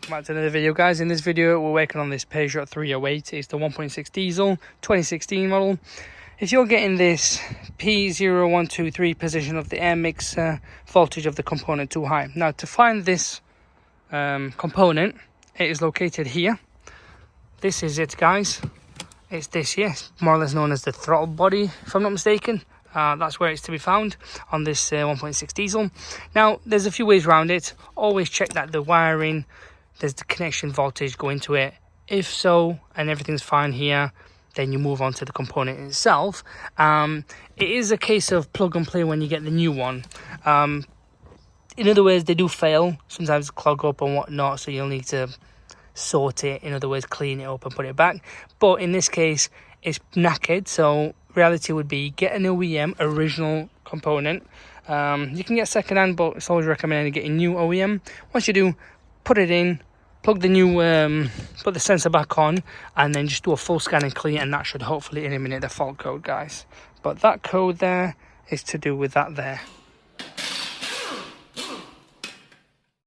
Welcome back to another video, guys. In this video we're working on this Peugeot 308. It's the 1.6 diesel 2016 model. If you're getting this P0123 position of the air mixer, voltage of the component too high. Now to find this component, it is located here. This is it, guys. It's this here, it's more or less known as the throttle body, if I'm not mistaken. That's where it's to be found on this 1.6 diesel. Now there's a few ways around it. Always check that the wiring, there's the connection voltage going to it. If so, and everything's fine here, then you move on to the component itself. It is a case of plug and play when you get the new one. In other words, they do fail, sometimes clog up and whatnot, so you'll need to sort it, in other words clean it up and put it back. But in this case it's knackered, so reality would be get an OEM original component. You can get second hand, but it's always recommended getting new OEM. Once you do, put it in, plug the new put the sensor back on, and then just do a full scan and clean, and that should hopefully eliminate the fault code, guys. But that code there is to do with that there.